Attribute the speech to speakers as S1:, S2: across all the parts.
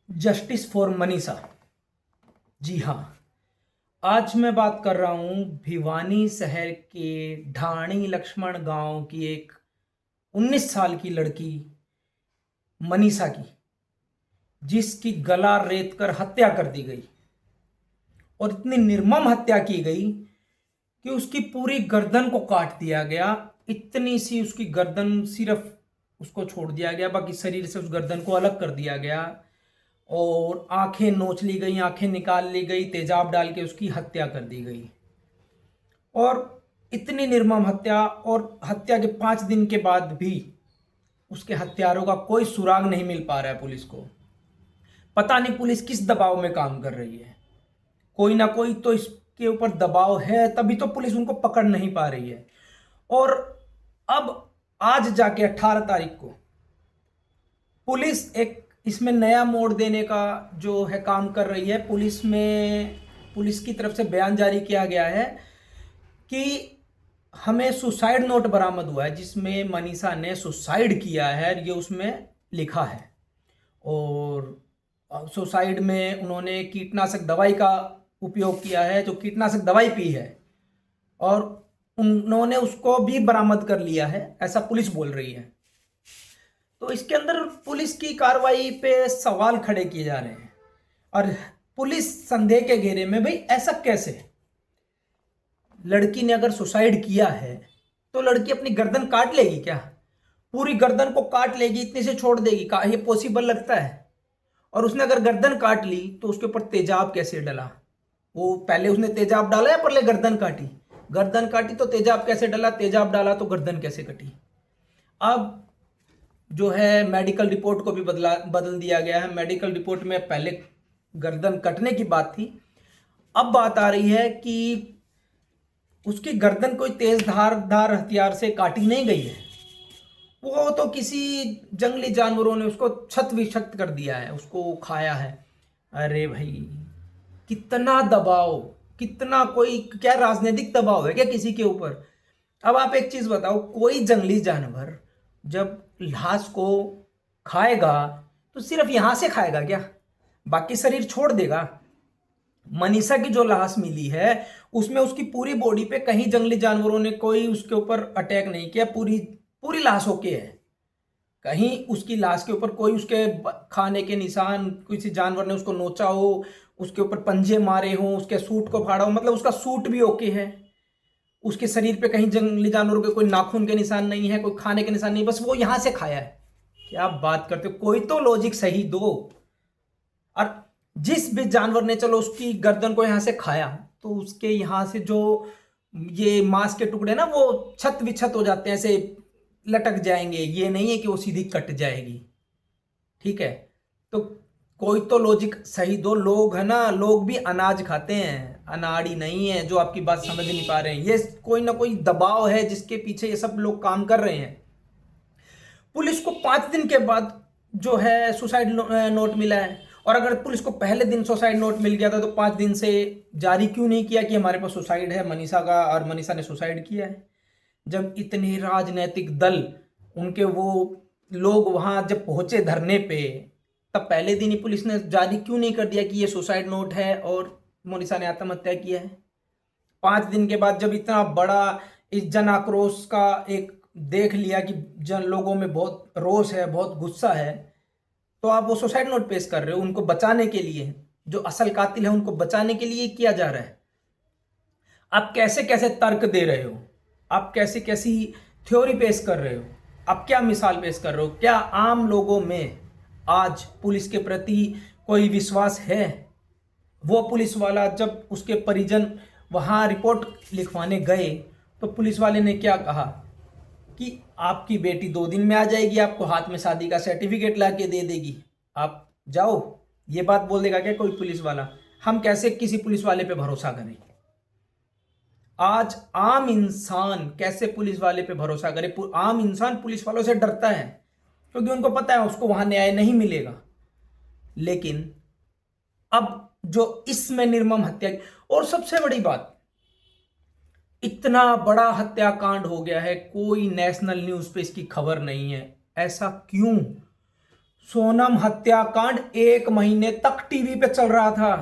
S1: Justice for Manisha. जी हाँ, आज मैं बात कर रहा हूँ भिवानी शहर के ढाणी लक्ष्मण गांव की एक 19 साल की लड़की मनीषा की, जिसकी गला रेत कर हत्या कर दी गई। और इतनी निर्मम हत्या की गई कि उसकी पूरी गर्दन को काट दिया गया। इतनी सी उसकी गर्दन सिर्फ उसको छोड़ दिया गया, बाकी शरीर से उस गर्दन को अलग कर दिया गया। और आंखें नोच ली गई, आंखें निकाल ली गई, तेजाब डाल के उसकी हत्या कर दी गई। और इतनी निर्मम हत्या, और हत्या के 5 दिन के बाद भी उसके हत्यारों का कोई सुराग नहीं मिल पा रहा है पुलिस को। पता नहीं पुलिस किस दबाव में काम कर रही है। कोई ना कोई तो इसके ऊपर दबाव है, तभी तो पुलिस उनको पकड़ नहीं पा रही है। और अब आज जाके 18 तारीख को पुलिस एक इसमें नया मोड़ देने का जो है काम कर रही है। पुलिस की तरफ से बयान जारी किया गया है कि हमें सुसाइड नोट बरामद हुआ है, जिसमें मनीषा ने सुसाइड किया है, ये उसमें लिखा है। और सुसाइड में उन्होंने कीटनाशक दवाई का उपयोग किया है, जो कीटनाशक दवाई पी है, और उन्होंने उसको भी बरामद कर लिया है, ऐसा पुलिस बोल रही है। तो इसके अंदर पुलिस की कार्रवाई पे सवाल खड़े किए जा रहे हैं। और पुलिस संदेह के घेरे में, भाई ऐसा कैसे? लड़की ने अगर सुसाइड किया है तो लड़की अपनी गर्दन काट लेगी क्या? पूरी गर्दन को काट लेगी, इतने से छोड़ देगी? का ये पॉसिबल लगता है? और उसने अगर गर्दन काट ली तो उसके ऊपर तेजाब कैसे डला? वो पहले उसने तेजाब डाला या पहले गर्दन काटी? गर्दन काटी तो तेजाब कैसे डला? तेजाब डाला तो गर्दन कैसे कटी? अब जो है मेडिकल रिपोर्ट को भी बदल दिया गया है। मेडिकल रिपोर्ट में पहले गर्दन कटने की बात थी, अब बात आ रही है कि उसकी गर्दन कोई तेज धार हथियार से काटी नहीं गई है। वो तो किसी जंगली जानवरों ने उसको छत विक्षत कर दिया है, उसको खाया है। अरे भाई, कितना दबाव, कितना, कोई क्या राजनीतिक दबाव है क्या किसी के ऊपर? अब आप एक चीज बताओ, कोई जंगली जानवर जब लाश को खाएगा तो सिर्फ यहां से खाएगा क्या? बाकी शरीर छोड़ देगा? मनीषा की जो लाश मिली है उसमें उसकी पूरी बॉडी पे कहीं जंगली जानवरों ने कोई उसके ऊपर अटैक नहीं किया, पूरी पूरी लाश ओके है। कहीं उसकी लाश के ऊपर कोई उसके खाने के निशान, किसी जानवर ने उसको नोचा हो, उसके ऊपर पंजे मारे हो, उसके सूट को फाड़ा हो, मतलब उसका सूट भी ओके है। उसके शरीर पे कहीं जंगली जानवरों के कोई नाखून के निशान नहीं है, कोई खाने के निशान नहीं, बस वो यहां से खाया है। क्या बात करते हो? कोई तो लॉजिक सही दो। और जिस भी जानवर ने चलो उसकी गर्दन को यहां से खाया, तो उसके यहां से जो ये मांस के टुकड़े ना, वो छत विछत हो जाते हैं, ऐसे लटक जाएंगे। ये नहीं है कि वो सीधी कट जाएगी। ठीक है, तो कोई तो लॉजिक सही दो। लोग है ना, लोग भी अनाज खाते हैं, अनाड़ी नहीं है जो आपकी बात समझ नहीं पा रहे हैं। ये कोई ना कोई दबाव है जिसके पीछे ये सब लोग काम कर रहे हैं। पुलिस को 5 दिन के बाद जो है सुसाइड नोट मिला है। और अगर पुलिस को पहले दिन सुसाइड नोट मिल गया था तो 5 दिन से जारी क्यों नहीं किया कि हमारे पास सुसाइड है मनीषा का और मनीषा ने सुसाइड किया है? जब इतने राजनीतिक दल, उनके वो लोग वहां जब पहुंचे धरने पे, तब पहले दिन ही पुलिस ने जारी क्यों नहीं कर दिया कि ये सुसाइड नोट है और मनीषा ने आत्महत्या किया है? 5 दिन के बाद जब इतना बड़ा इस जन आक्रोश का एक देख लिया कि जन लोगों में बहुत रोष है, बहुत गुस्सा है, तो आप वो सुसाइड नोट पेश कर रहे हो उनको बचाने के लिए। जो असल कातिल है उनको बचाने के लिए किया जा रहा है। आप कैसे कैसे तर्क दे रहे हो, आप कैसी कैसी थ्योरी पेश कर रहे हो, आप क्या मिसाल पेश कर रहे हो? क्या आम लोगों में आज पुलिस के प्रति कोई विश्वास है? वो पुलिस वाला जब उसके परिजन वहां रिपोर्ट लिखवाने गए तो पुलिस वाले ने क्या कहा कि आपकी बेटी 2 दिन में आ जाएगी, आपको हाथ में शादी का सर्टिफिकेट ला के दे देगी, आप जाओ। ये बात बोल देगा क्या कोई पुलिस वाला? हम कैसे किसी पुलिस वाले पे भरोसा करें? आज आम इंसान कैसे पुलिस वाले पे भरोसा करे? आम इंसान पुलिस वालों से डरता है क्योंकि उनको पता है उसको वहां न्याय नहीं मिलेगा। लेकिन अब जो इसमें निर्मम हत्या की, और सबसे बड़ी बात, इतना बड़ा हत्याकांड हो गया है, कोई नेशनल न्यूज पे इसकी खबर नहीं है। ऐसा क्यों? सोनम हत्याकांड 1 महीने तक टीवी पे चल रहा था,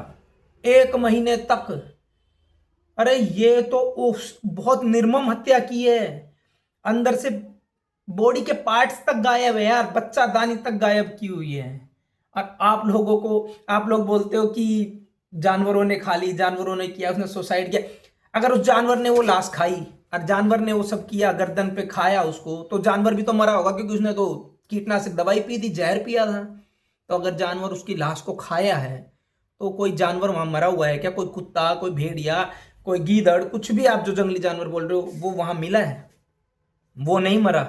S1: 1 महीने तक। अरे ये तो बहुत निर्मम हत्या की है, अंदर से बॉडी के पार्ट्स तक गायब है यार, बच्चा दानी तक गायब की हुई है। और आप लोग बोलते हो कि जानवरों ने खा ली, जानवरों ने किया, उसने सुसाइड किया। अगर उस जानवर ने वो लाश खाई और जानवर ने वो सब किया, गर्दन पे खाया उसको, तो जानवर भी तो मरा होगा, क्योंकि उसने तो कीटनाशक दवाई पी थी, जहर पिया था। तो अगर जानवर उसकी लाश को खाया है तो कोई जानवर वहां मरा हुआ है क्या? कोई कुत्ता, कोई भेड़िया, कोई गीदड़, कुछ भी आप जो जंगली जानवर बोल रहे हो वो वहां मिला है? वो नहीं मरा।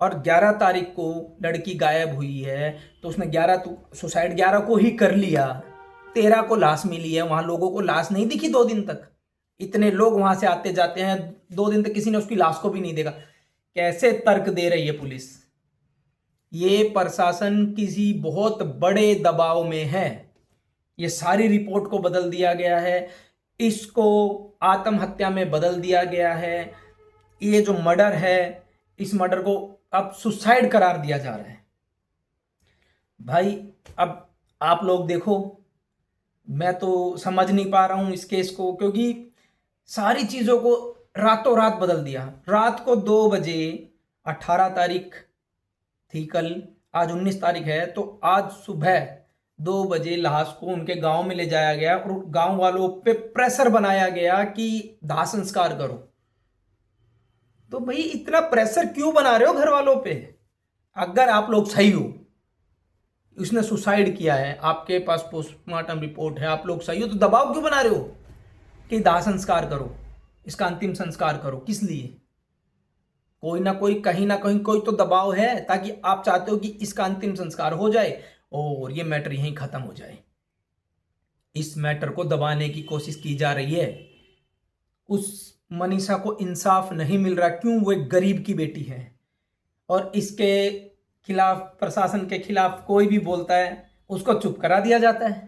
S1: और 11 तारीख को लड़की गायब हुई है, तो उसने 11 तो सुसाइड 11 को ही कर लिया, 13 को लाश मिली है। वहां लोगों को लाश नहीं दिखी 2 दिन तक, इतने लोग वहां से आते जाते हैं, 2 दिन तक किसी ने उसकी लाश को भी नहीं देखा। कैसे तर्क दे रही है पुलिस? ये प्रशासन किसी बहुत बड़े दबाव में है। ये सारी रिपोर्ट को बदल दिया गया है, इसको आत्महत्या में बदल दिया गया है। ये जो मर्डर है, इस मर्डर को अब सुसाइड करार दिया जा रहा है। भाई अब आप लोग देखो, मैं तो समझ नहीं पा रहा हूं इस केस को, क्योंकि सारी चीजों को रातों रात बदल दिया। रात को 2 बजे, 18 तारीख थी कल, आज 19 तारीख है, तो आज सुबह 2 बजे लाश को उनके गांव में ले जाया गया और गांव वालों पे प्रेशर बनाया गया कि दाह संस्कार करो। तो भाई इतना प्रेशर क्यों बना रहे हो घर वालों पे? अगर आप लोग सही हो, उसने सुसाइड किया है, आपके पास पोस्टमार्टम रिपोर्ट है, आप लोग सही हो, तो दबाव क्यों बना रहे हो कि दाह संस्कार करो, इसका अंतिम संस्कार करो? किस लिए? कोई ना कोई, कहीं ना कहीं कोई तो दबाव है, ताकि आप चाहते हो कि इसका अंतिम संस्कार हो जाए और ये मैटर यहीं खत्म हो जाए। इस मैटर को दबाने की कोशिश की जा रही है। उस मनीषा को इंसाफ नहीं मिल रहा। क्यों? वो एक गरीब की बेटी है और इसके खिलाफ, प्रशासन के खिलाफ कोई भी बोलता है उसको चुप करा दिया जाता है,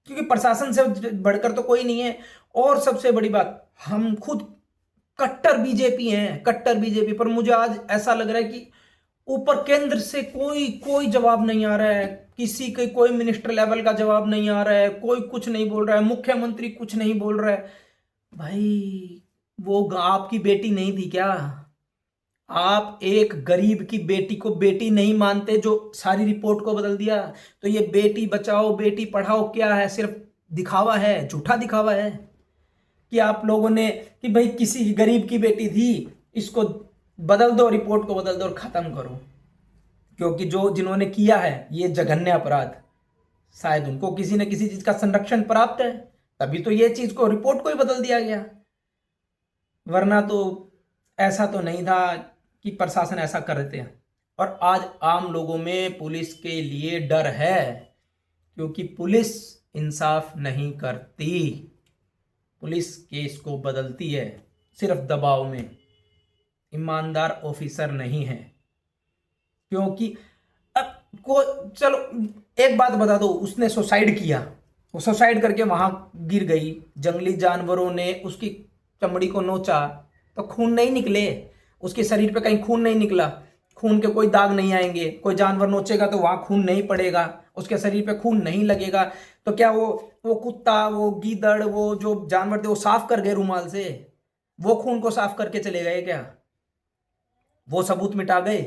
S1: क्योंकि प्रशासन से बढ़कर तो कोई नहीं है। और सबसे बड़ी बात, हम खुद कट्टर बीजेपी हैं, कट्टर बीजेपी, पर मुझे आज ऐसा लग रहा है कि ऊपर केंद्र से कोई जवाब नहीं आ रहा है, किसी के कोई मिनिस्टर लेवल का जवाब नहीं आ रहा है, कोई कुछ नहीं बोल रहा है, मुख्यमंत्री कुछ नहीं बोल रहा है। भाई वो आपकी बेटी नहीं थी क्या? आप एक गरीब की बेटी को बेटी नहीं मानते, जो सारी रिपोर्ट को बदल दिया? तो ये बेटी बचाओ बेटी पढ़ाओ क्या है? सिर्फ दिखावा है, झूठा दिखावा है कि आप लोगों ने कि भाई किसी गरीब की बेटी थी, इसको बदल दो, रिपोर्ट को बदल दो और खत्म करो। क्योंकि जो जिन्होंने किया है ये जघन्य अपराध, शायद उनको किसी न किसी चीज का संरक्षण प्राप्त है, तभी तो ये चीज को, रिपोर्ट को ही बदल दिया गया। वरना तो ऐसा तो नहीं था कि प्रशासन ऐसा करते हैं। और आज आम लोगों में पुलिस के लिए डर है, क्योंकि पुलिस इंसाफ नहीं करती, पुलिस केस को बदलती है सिर्फ दबाव में, ईमानदार ऑफिसर नहीं है। क्योंकि अब को चलो एक बात बता दो, उसने सुसाइड किया, वो सुसाइड करके वहां गिर गई, जंगली जानवरों ने उसकी चमड़ी को नोचा, तो खून नहीं निकले, उसके शरीर पे कहीं खून नहीं निकला, खून के कोई दाग नहीं आएंगे, कोई जानवर नोचेगा तो वहां खून नहीं पड़ेगा, उसके शरीर पे खून नहीं लगेगा, तो क्या वो कुत्ता, वो गीदड़, वो जो जानवर थे वो साफ कर गए रुमाल से? वो खून को साफ करके चले गए क्या? वो सबूत मिटा गए?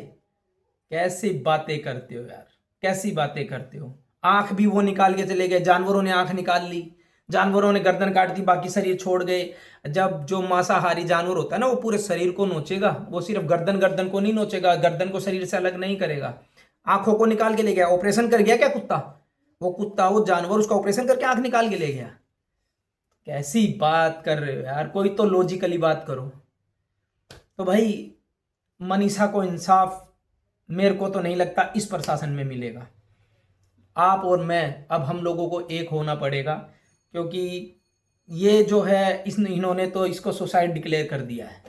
S1: कैसी बातें करते हो यार, कैसी बातें करते हो? आंख भी वो निकाल के चले गए, जानवरों ने आंख निकाल ली, जानवरों ने गर्दन काट दी, बाकी शरीर छोड़ गए। जब जो मांसाहारी जानवर होता है ना, वो पूरे शरीर को नोचेगा, वो सिर्फ गर्दन को नहीं नोचेगा, गर्दन को शरीर से अलग नहीं करेगा। आंखों को निकाल के ले गया, ऑपरेशन कर गया क्या कुत्ता? वो जानवर उसका ऑपरेशन करके आंख निकाल के ले गया। कैसी बात कर रहे हो यार, कोई तो लॉजिकली बात करो। तो भाई मनीषा को इंसाफ मेरे को तो नहीं लगता इस प्रशासन में मिलेगा। आप और मैं, अब हम लोगों को एक होना पड़ेगा, क्योंकि ये जो है इन्होंने तो इसको सुसाइड डिक्लेयर कर दिया है।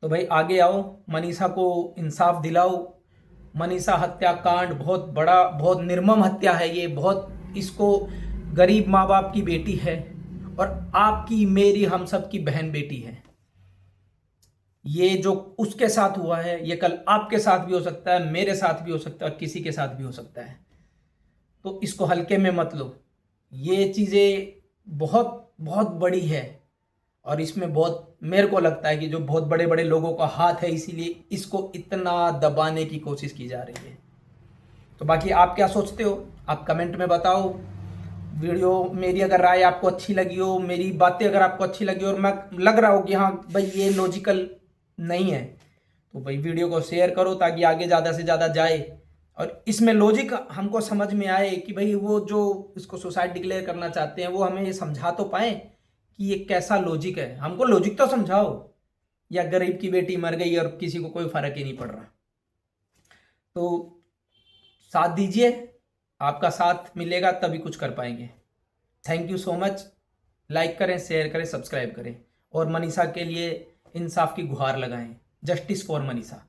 S1: तो भाई आगे आओ, मनीषा को इंसाफ दिलाओ। मनीषा हत्याकांड बहुत बड़ा, बहुत निर्मम हत्या है ये, बहुत, इसको गरीब माँ बाप की बेटी है और आपकी, मेरी, हम सब की बहन बेटी है। ये जो उसके साथ हुआ है ये कल आपके साथ भी हो सकता है, मेरे साथ भी हो सकता है और किसी के साथ भी हो सकता है। तो इसको हल्के में मत लो। ये चीज़ें बहुत बहुत बड़ी है और इसमें बहुत मेरे को लगता है कि जो बहुत बड़े बड़े लोगों का हाथ है, इसीलिए इसको इतना दबाने की कोशिश की जा रही है। तो बाकी आप क्या सोचते हो, आप कमेंट में बताओ। वीडियो मेरी अगर राय आपको अच्छी लगी हो, मेरी बातें अगर आपको अच्छी लगी हो और मैं लग रहा हो कि हाँ भाई ये लॉजिकल नहीं है, तो भाई वीडियो को शेयर करो ताकि आगे ज़्यादा से ज़्यादा जाए और इसमें लॉजिक हमको समझ में आए कि भाई वो जो इसको सुसाइड डिक्लेयर करना चाहते हैं वो हमें ये समझा तो पाए कि ये कैसा लॉजिक है। हमको लॉजिक तो समझाओ, या गरीब की बेटी मर गई और किसी को कोई फर्क ही नहीं पड़ रहा। तो साथ दीजिए, आपका साथ मिलेगा तभी कुछ कर पाएंगे। Thank you so much. Like करें, शेयर करें, सब्सक्राइब करें और मनीषा के लिए इंसाफ की गुहार लगाएं। Justice for Manisha.